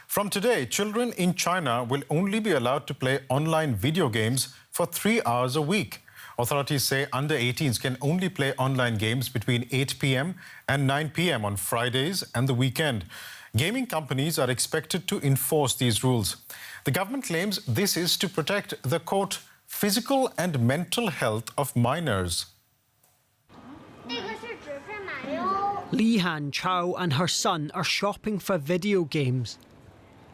From today, children in China will only be allowed to play online video games for 3 hours a week. Authorities say under 18s can only play online games between 8 p.m. and 9 p.m. on Fridays and the weekend. Gaming companies are expected to enforce these rules. The government claims this is to protect the, quote, physical and mental health of minors. Li Han Chao and her son are shopping for video games.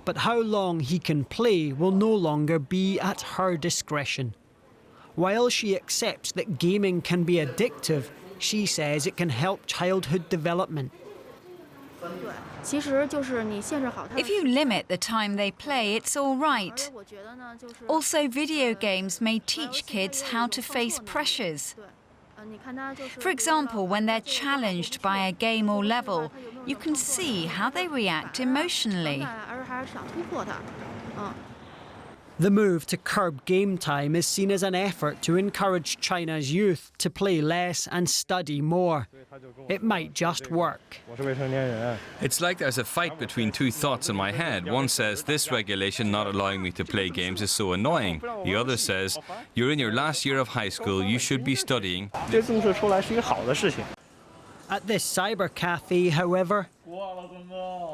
But how long he can play will no longer be at her discretion. While she accepts that gaming can be addictive, she says it can help childhood development. If you limit the time they play, it's all right. Also, video games may teach kids how to face pressures. For example, when they're challenged by a game or level, you can see how they react emotionally. The move to curb game time is seen as an effort to encourage China's youth to play less and study more. It might just work. It's like there's a fight between two thoughts in my head. One says, this regulation not allowing me to play games is so annoying. The other says, you're in your last year of high school, you should be studying. At this cyber cafe, however,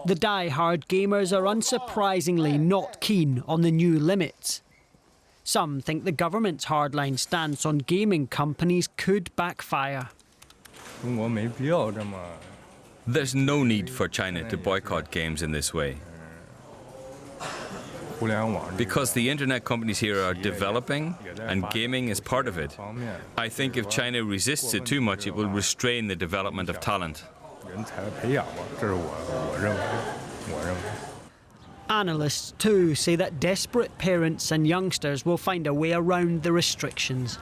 the die-hard gamers are unsurprisingly not keen on the new limits. Some think the government's hardline stance on gaming companies could backfire. There's no need for China to boycott games in this way. Because the internet companies here are developing, and gaming is part of it. I think if China resists it too much, it will restrain the development of talent. Analysts too say that desperate parents and youngsters will find a way around the restrictions.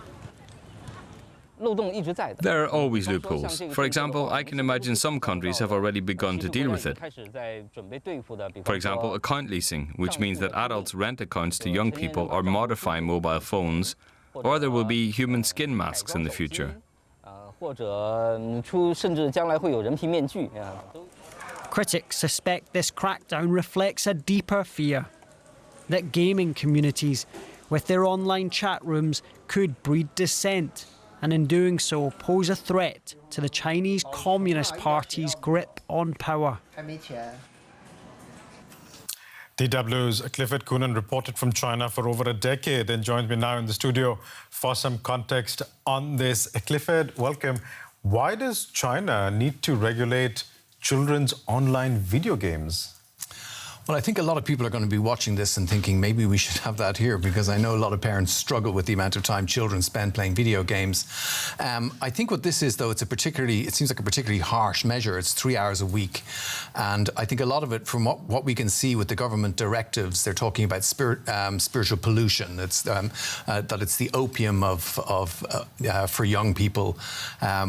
There are always loopholes. For example, I can imagine some countries have already begun to deal with it. For example, account leasing, which means that adults rent accounts to young people or modify mobile phones, or there will be human skin masks in the future. Critics suspect this crackdown reflects a deeper fear that gaming communities, with their online chat rooms, could breed dissent, and in doing so pose a threat to the Chinese Communist Party's grip on power. DW's Clifford Coonan reported from China for over a decade and joins me now in the studio for some context on this. Clifford, welcome. Why does China need to regulate children's online video games? Well, I think a lot of people are going to be watching this and thinking maybe we should have that here, because I know a lot of parents struggle with the amount of time children spend playing video games. I think what this is, though, it seems like a particularly harsh measure. It's 3 hours a week. And I think a lot of it, from what we can see with the government directives, they're talking about spiritual pollution. It's that it's the opium for young people,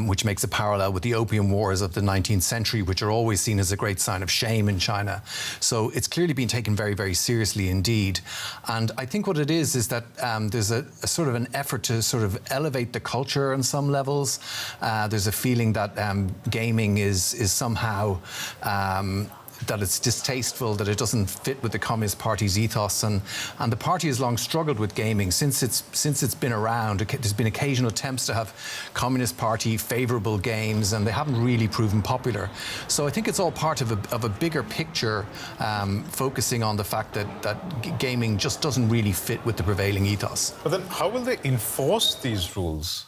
which makes a parallel with the opium wars of the 19th century, which are always seen as a great sign of shame in China. So it's clearly been taken very, very seriously indeed. And I think what it is that there's a sort of an effort to sort of elevate the culture on some levels. There's a feeling that gaming is somehow that it's distasteful, that it doesn't fit with the Communist Party's ethos, and the party has long struggled with gaming since it's been around. There's been occasional attempts to have Communist Party favourable games, and they haven't really proven popular. So I think it's all part of a bigger picture, focusing on the fact that gaming just doesn't really fit with the prevailing ethos. But then how will they enforce these rules?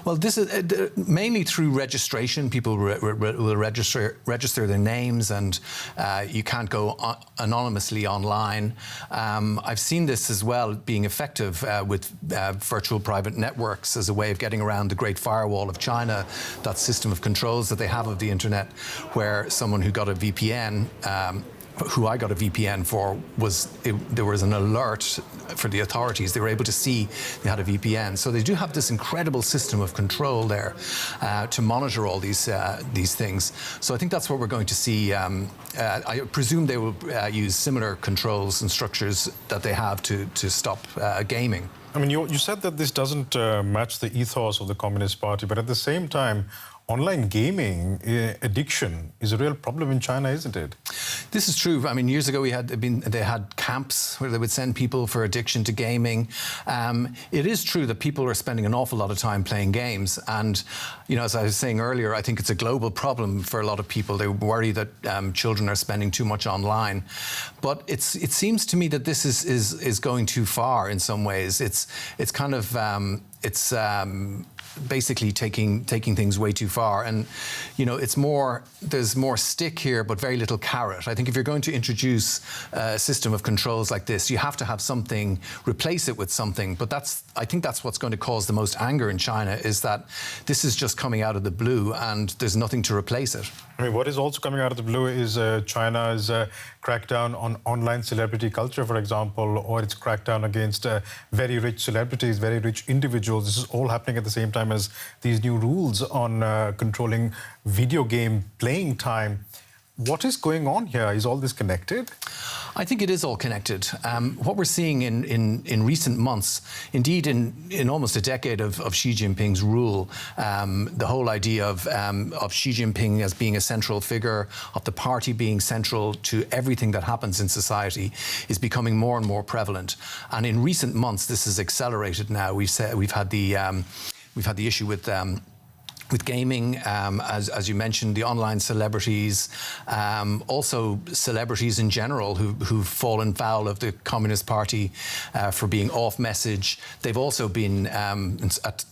Well, this is mainly through registration. People will register their names, and you can't go anonymously online. I've seen this as well being effective with virtual private networks as a way of getting around the Great Firewall of China, that system of controls that they have of the internet, where someone who got a VPN, who I got a VPN for, there was an alert for the authorities. They were able to see they had a VPN. So they do have this incredible system of control there to monitor all these things. So I think that's what we're going to see. I presume they will use similar controls and structures that they have to stop gaming. I mean, you said that this doesn't match the ethos of the Communist Party, but at the same time, online gaming addiction is a real problem in China, isn't it? This is true. I mean, years ago they had camps where they would send people for addiction to gaming. It is true that people are spending an awful lot of time playing games, and as I was saying earlier, I think it's a global problem for a lot of people. They worry that children are spending too much online, but it seems to me that this is going too far in some ways. It's kind of basically taking things way too far, and there's more stick here but very little carrot. I think if you're going to introduce a system of controls like this, you have to have something, replace it with something. But I think that's what's going to cause the most anger in China, is that this is just coming out of the blue and there's nothing to replace it. I mean, what is also coming out of the blue is China's crackdown on online celebrity culture, for example, or its crackdown against very rich celebrities, very rich individuals. This is all happening at the same time as these new rules on controlling video game playing time. What is going on here? Is all this connected? I think it is all connected. What we're seeing in recent months, indeed in almost a decade of Xi Jinping's rule, the whole idea of Xi Jinping as being a central figure, of the party being central to everything that happens in society, is becoming more and more prevalent. And in recent months, this has accelerated now. We've had the issue with gaming, as you mentioned, the online celebrities, also celebrities in general who've fallen foul of the Communist Party for being off message. They've also been,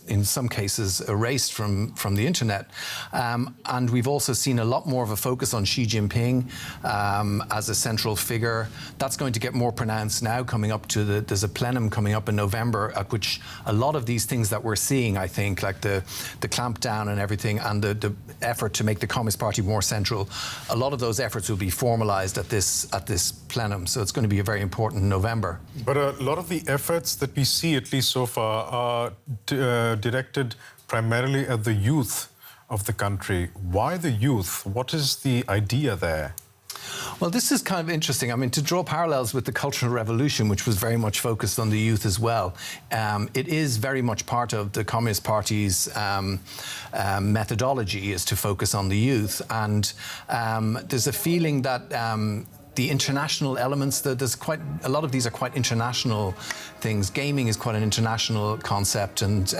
in some cases, erased from the internet. And we've also seen a lot more of a focus on Xi Jinping as a central figure. That's going to get more pronounced now coming up to there's a plenum coming up in November at which a lot of these things that we're seeing, I think, like the clampdown and everything, and the effort to make the Communist Party more central, a lot of those efforts will be formalised at this plenum. So it's going to be a very important November. But a lot of the efforts that we see, at least so far, are directed primarily at the youth of the country. Why the youth? What is the idea there? Well, this is kind of interesting. I mean, to draw parallels with the Cultural Revolution, which was very much focused on the youth as well, it is very much part of the Communist Party's methodology is to focus on the youth. And there's a feeling that the international elements, there's quite a lot of these are quite international things. Gaming is quite an international concept, and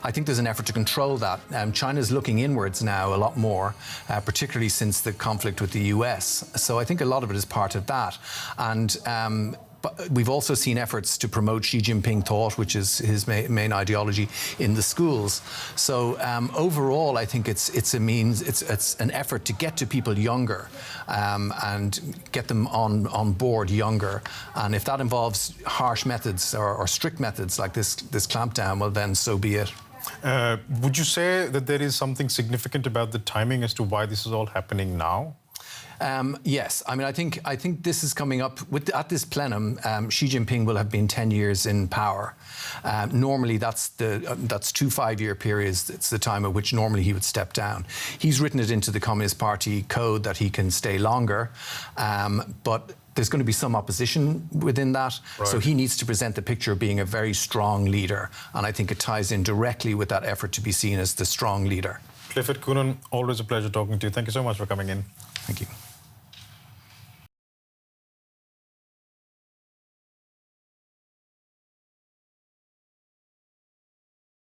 I think there's an effort to control that. China's looking inwards now a lot more, particularly since the conflict with the US. So I think a lot of it is part of that. And but we've also seen efforts to promote Xi Jinping thought, which is his main ideology, in the schools. So overall, I think it's an effort to get to people younger and get them on board younger. And if that involves harsh methods or strict methods like this clampdown, well, then so be it. Would you say that there is something significant about the timing as to why this is all happening now? Yes, I mean, I think this is coming up at this plenum. Xi Jinping will have been 10 years in power. Normally, that's 2 5-year periods. It's the time at which normally he would step down. He's written it into the Communist Party code that he can stay longer, but there's going to be some opposition within that. Right. So he needs to present the picture of being a very strong leader, and I think it ties in directly with that effort to be seen as the strong leader. Clifford Coonan, always a pleasure talking to you. Thank you so much for coming in. Thank you.